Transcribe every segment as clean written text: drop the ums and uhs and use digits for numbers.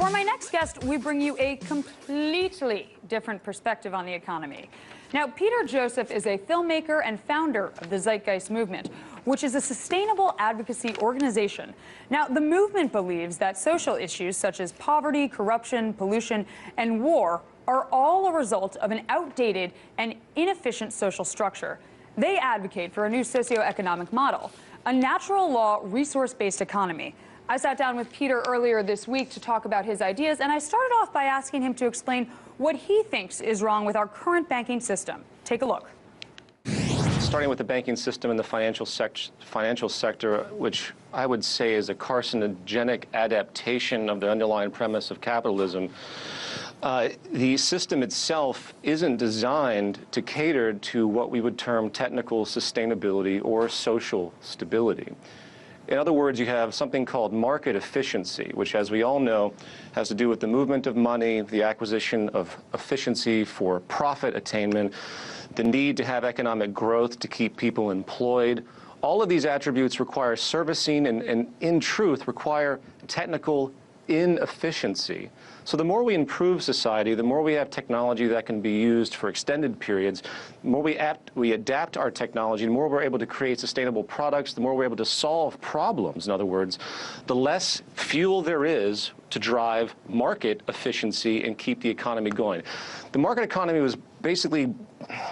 For my next guest, we bring you a completely different perspective on the economy. Now, Peter Joseph is a filmmaker and founder of the Zeitgeist Movement, which is a sustainable advocacy organization. Now, the movement believes that social issues such as poverty, corruption, pollution, and war are all a result of an outdated and inefficient social structure. They advocate for a new socioeconomic model, a natural law, resource-based economy. I sat down with Peter earlier this week to talk about his ideas, and I started off by asking him to explain what he thinks is wrong with our current banking system. Take a look. Starting with the banking system and the financial sector, which I would say is a carcinogenic adaptation of the underlying premise of capitalism. The system itself isn't designed to cater to what we would term technical sustainability or social stability. In other words, you have something called market efficiency, which, as we all know, has to do with the movement of money, the acquisition of efficiency for profit attainment, the need to have economic growth to keep people employed. All of these attributes require servicing and in truth, require technical inefficiency. So the more we improve society, the more we have technology that can be used for extended periods, the more we adapt our technology, the more we're able to create sustainable products, the more we're able to solve problems, in other words, the less fuel there is to drive market efficiency and keep the economy going. The market economy was basically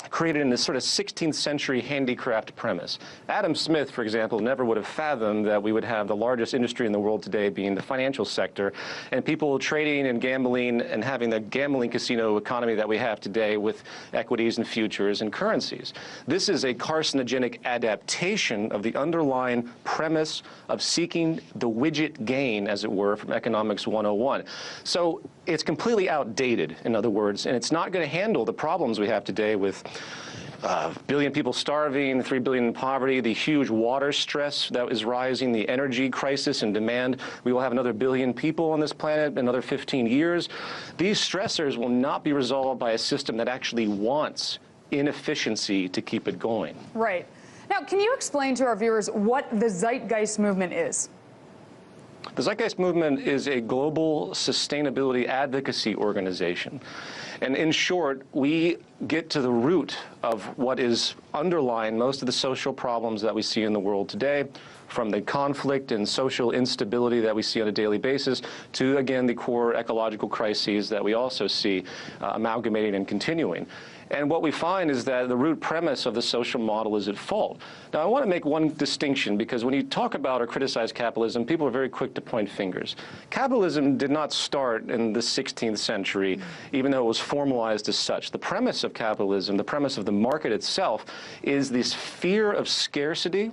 created in this sort of 16th century handicraft premise. Adam Smith, for example, never would have fathomed that we would have the largest industry in the world today being the financial sector, and people trading and gambling and having the gambling casino economy that we have today with equities and futures and currencies. This is a carcinogenic adaptation of the underlying premise of seeking the widget gain, as it were, from Economics 101. So it's completely outdated, in other words, and it's not going to handle the problems we have today with a billion people starving, 3 billion in poverty, the huge water stress that is rising, the energy crisis and demand. We will have another billion people on this planet in another 15 years. These stressors will not be resolved by a system that actually wants inefficiency to keep it going. Right. Now, can you explain to our viewers what the Zeitgeist Movement is? The Zeitgeist Movement is a global sustainability advocacy organization. And in short, we get to the root of what is underlying most of the social problems that we see in the world today, from the conflict and social instability that we see on a daily basis to, again, the core ecological crises that we also see amalgamating and continuing. And what we find is that the root premise of the social model is at fault. Now, I want to make one distinction, because when you talk about or criticize capitalism, people are very quick to point fingers. Capitalism did not start in the 16th century, even though it was formalized as such. The premise of capitalism, the premise of the market itself, is this fear of scarcity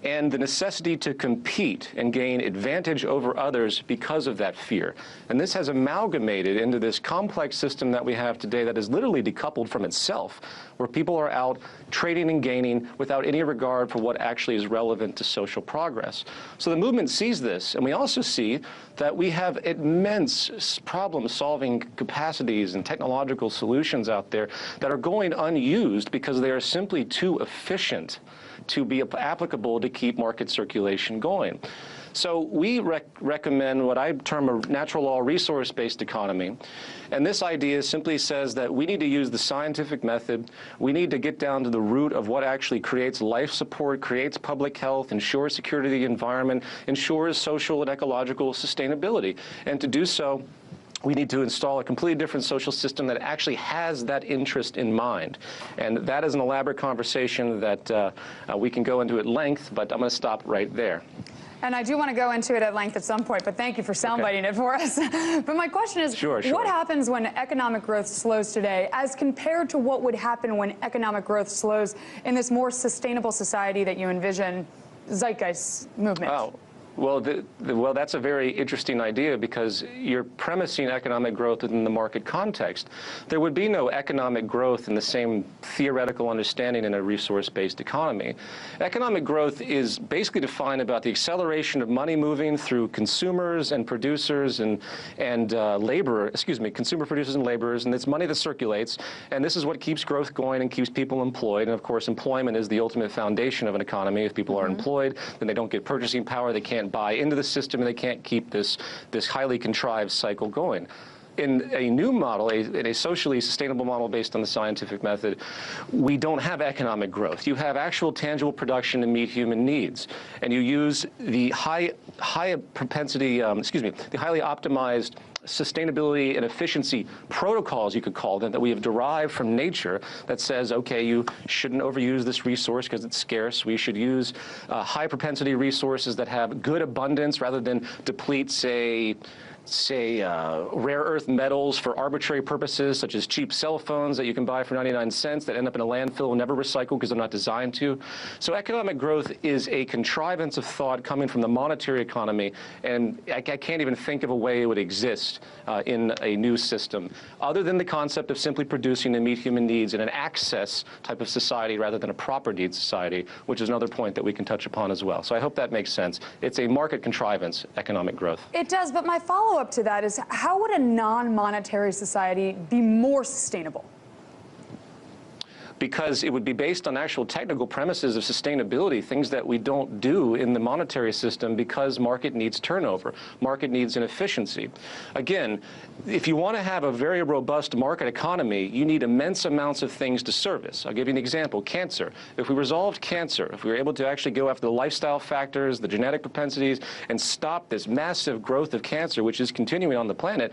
and the necessity to compete and gain advantage over others because of that fear. And this has amalgamated into this complex system that we have today that is literally decoupled from itself, where people are out trading and gaining without any regard for what actually is relevant to social progress. So the movement sees this, and we also see that we have immense problem-solving capacities and technological solutions out there that are going unused because they are simply too efficient to be applicable to keep market circulation going. So we recommend what I term a natural law resource-based economy. And this idea simply says that we need to use the scientific method. We need to get down to the root of what actually creates life support, creates public health, ensures security of the environment, ensures social and ecological sustainability. And to do so, we need to install a completely different social system that actually has that interest in mind. And that is an elaborate conversation that we can go into at length, but I'm going to stop right there. And I do want to go into it at length at some point, but thank you for soundbiting it for us. But my question is, what happens when economic growth slows today as compared to what would happen when economic growth slows in this more sustainable society that you envision, Zeitgeist Movement? Oh. Well, that's a very interesting idea, because you're premising economic growth within the market context. There would be no economic growth in the same theoretical understanding in a resource-based economy. Economic growth is basically defined about the acceleration of money moving through consumers and producers and consumer producers and laborers, and it's money that circulates, and this is what keeps growth going and keeps people employed. And of course, employment is the ultimate foundation of an economy. If people are employed, then they don't get purchasing power, they can't can't buy into the system and they can't keep this highly contrived cycle going. In a new model, in a socially sustainable model based on the scientific method, we don't have economic growth. You have actual tangible production to meet human needs, and you use the high propensity, the highly optimized sustainability and efficiency protocols, you could call them, that we have derived from nature that says, okay, you shouldn't overuse this resource because it's scarce. We should use high propensity resources that have good abundance rather than deplete, say rare earth metals for arbitrary purposes, such as cheap cell phones that you can buy for 99 cents that end up in a landfill and never recycle because they're not designed to. So economic growth is a contrivance of thought coming from the monetary economy, and I can't even think of a way it would exist in a new system, other than the concept of simply producing to meet human needs in an access type of society rather than a proper needs society, which is another point that we can touch upon as well. So I hope that makes sense. It's a market contrivance, economic growth. It does, but my follow-up to that is, how would a non-monetary society be more sustainable? Because it would be based on actual technical premises of sustainability, things that we don't do in the monetary system because market needs turnover, market needs inefficiency. Again, if you want to have a very robust market economy, you need immense amounts of things to service. I'll give you an example, cancer. If we resolved cancer, if we were able to actually go after the lifestyle factors, the genetic propensities, and stop this massive growth of cancer, which is continuing on the planet,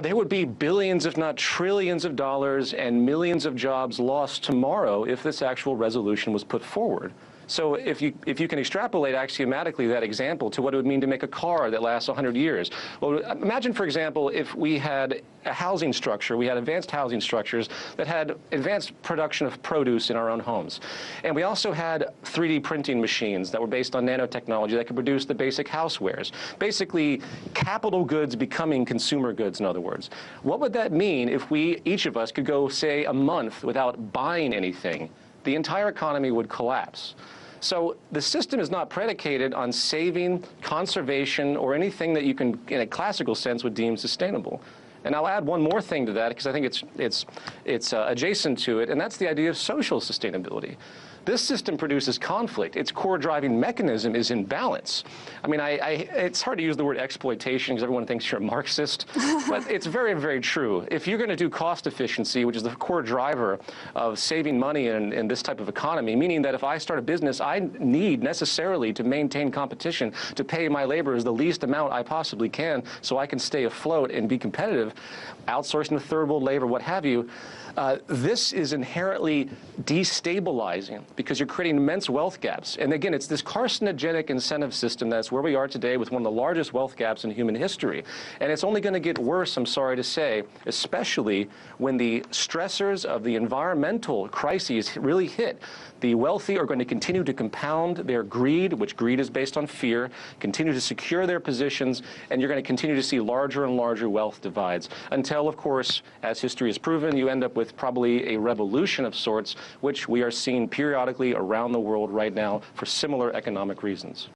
there would be billions, if not trillions of dollars and millions of jobs lost tomorrow if this actual resolution was put forward. So if you can extrapolate axiomatically that example to what it would mean to make a car that lasts 100 years. Well, imagine, for example, if we had a housing structure, we had advanced housing structures that had advanced production of produce in our own homes. And we also had 3D printing machines that were based on nanotechnology that could produce the basic housewares. Basically, capital goods becoming consumer goods, in other words. What would that mean if each of us could go, say, a month without buying anything? The entire economy would collapse. So the system is not predicated on saving, conservation, or anything that you can, in a classical sense, would deem sustainable. And I'll add one more thing to that because I think it's adjacent to it, and that's the idea of social sustainability. This system produces conflict. Its core driving mechanism is imbalance. I mean, it's hard to use the word exploitation because everyone thinks you're a Marxist, but it's very, very true. If you're going to do cost efficiency, which is the core driver of saving money in this type of economy, meaning that if I start a business, I need necessarily to maintain competition to pay my laborers the least amount I possibly can so I can stay afloat and be competitive, outsourcing to third world labor, what have you. This is inherently destabilizing because you're creating immense wealth gaps. And again, it's this carcinogenic incentive system that's where we are today with one of the largest wealth gaps in human history. And it's only going to get worse, I'm sorry to say, especially when the stressors of the environmental crises really hit. The wealthy are going to continue to compound their greed, which greed is based on fear, continue to secure their positions, and you're going to continue to see larger and larger wealth divides until, of course, as history has proven, you end up with probably a revolution of sorts, which we are seeing periodically around the world right now for similar economic reasons.